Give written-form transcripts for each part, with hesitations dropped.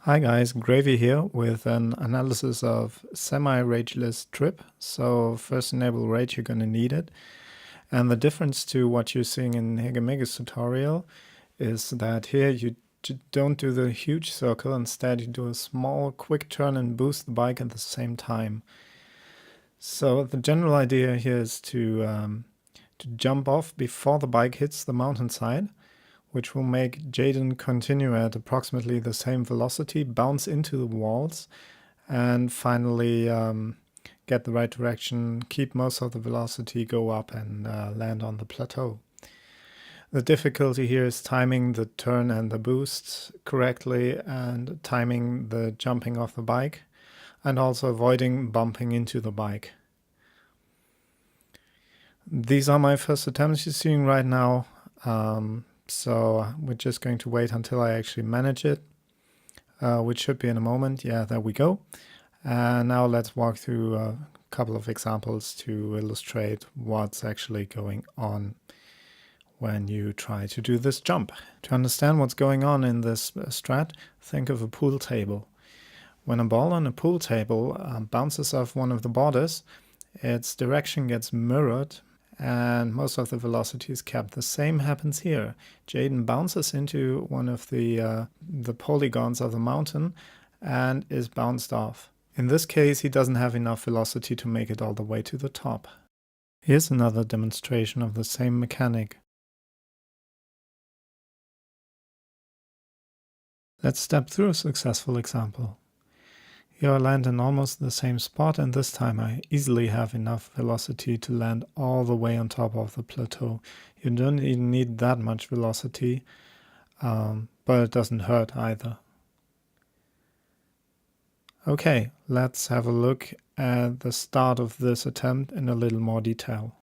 Hi guys, Gravy here with an analysis of semi-rageless trip. So first enable rage, you're going to need it. And the difference to what you're seeing in Hegemege's tutorial is that here you don't do the huge circle, instead you do a small quick turn and boost the bike at the same time. So the general idea here is to jump off before the bike hits the mountainside, which will make Jaden continue at approximately the same velocity, bounce into the walls, and finally get the right direction, keep most of the velocity, go up and land on the plateau. The difficulty here is timing the turn and the boost correctly, and timing the jumping off the bike, and also avoiding bumping into the bike. These are my first attempts you're seeing right now. So we're just going to wait until I actually manage it, which should be in a moment. Yeah, there we go. And now let's walk through a couple of examples to illustrate what's actually going on when you try to do this jump. To understand what's going on in this strat, think of a pool table. When a ball on a pool table bounces off one of the borders, its direction gets mirrored and most of the velocity is kept. The same happens here. Jaden bounces into one of the polygons of the mountain and is bounced off. In this case, he doesn't have enough velocity to make it all the way to the top. Here's another demonstration of the same mechanic. Let's step through a successful example. Here I land in almost the same spot, and this time I easily have enough velocity to land all the way on top of the plateau. You don't even need that much velocity, but it doesn't hurt either. Okay, let's have a look at the start of this attempt in a little more detail.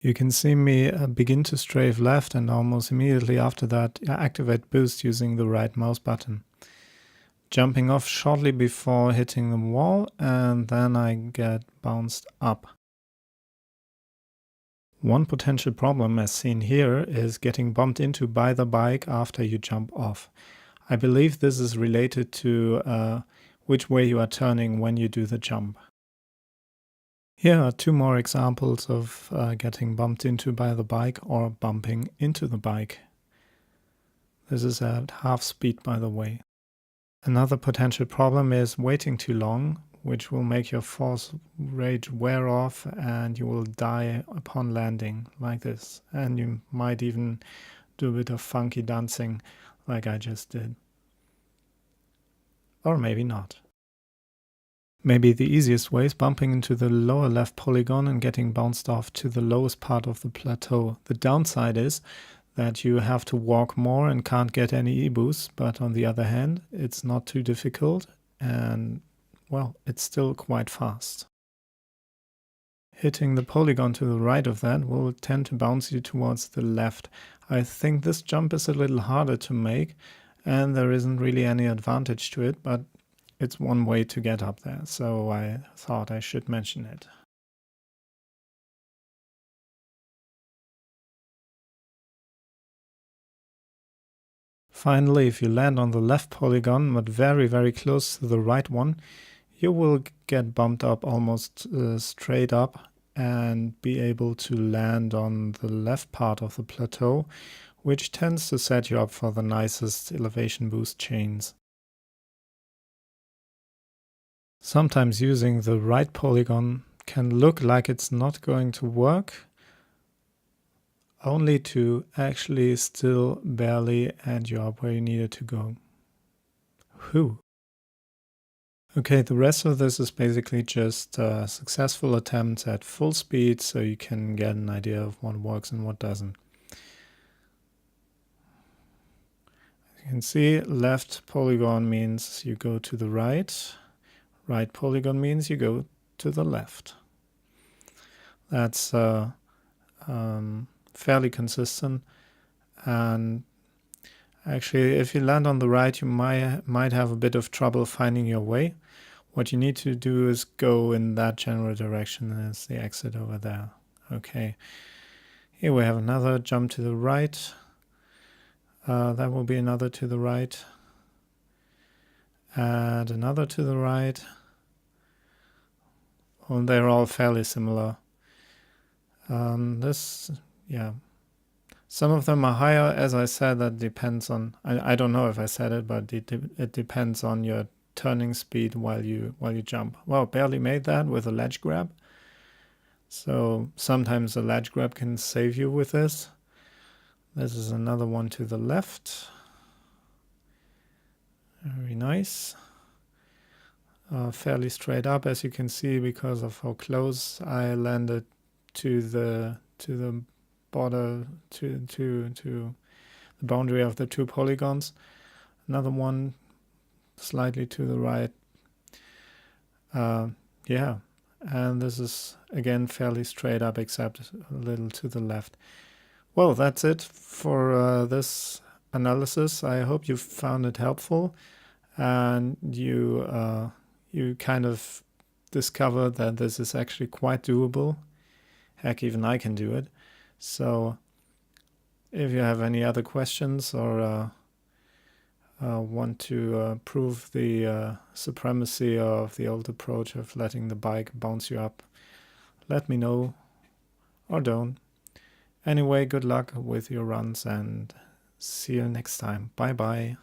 You can see me begin to strafe left, and almost immediately after that activate boost using the right mouse button. Jumping off shortly before hitting the wall, and then I get bounced up. One potential problem, as seen here, is getting bumped into by the bike after you jump off. I believe this is related to which way you are turning when you do the jump. Here are two more examples of getting bumped into by the bike or bumping into the bike. This is at half speed, by the way. Another potential problem is waiting too long, which will make your force rage wear off and you will die upon landing like this. And you might even do a bit of funky dancing like I just did. Or maybe not. Maybe the easiest way is bumping into the lower left polygon and getting bounced off to the lowest part of the plateau. The downside is that you have to walk more and can't get any e-boosts, but on the other hand, it's not too difficult and, well, it's still quite fast. Hitting the polygon to the right of that will tend to bounce you towards the left. I think this jump is a little harder to make and there isn't really any advantage to it, but it's one way to get up there, so I thought I should mention it. Finally, if you land on the left polygon, but very, very close to the right one, you will get bumped up almost straight up and be able to land on the left part of the plateau, which tends to set you up for the nicest elevation boost chains. Sometimes using the right polygon can look like it's not going to work, only to actually still barely end you up where you needed to go. Whew. Okay, the rest of this is basically just successful attempts at full speed, so you can get an idea of what works and what doesn't. As you can see, left polygon means you go to the right. Right polygon means you go to the left. That's fairly consistent, and actually if you land on the right you might have a bit of trouble finding your way. What you need to do is go in that general direction, and it's the exit over there. Okay, here we have another jump to the right. That will be another to the right. Add another to the right. Oh, they're all fairly similar. Yeah. Some of them are higher, as I said. That depends on. I don't know if I said it, but it depends on your turning speed while you jump. Well, barely made that with a ledge grab. So sometimes a ledge grab can save you with this. This is another one to the left. Very nice. Fairly straight up, as you can see, because of how close I landed to the border, to the boundary of the two polygons. Another one slightly to the right. Yeah, and this is again fairly straight up, except a little to the left. Well, that's it for this analysis. I hope you found it helpful, and you kind of discovered that this is actually quite doable. Heck, even I can do it. So if you have any other questions or want to prove the supremacy of the old approach of letting the bike bounce you up, let me know, or don't. Anyway, good luck with your runs and see you next time. Bye bye.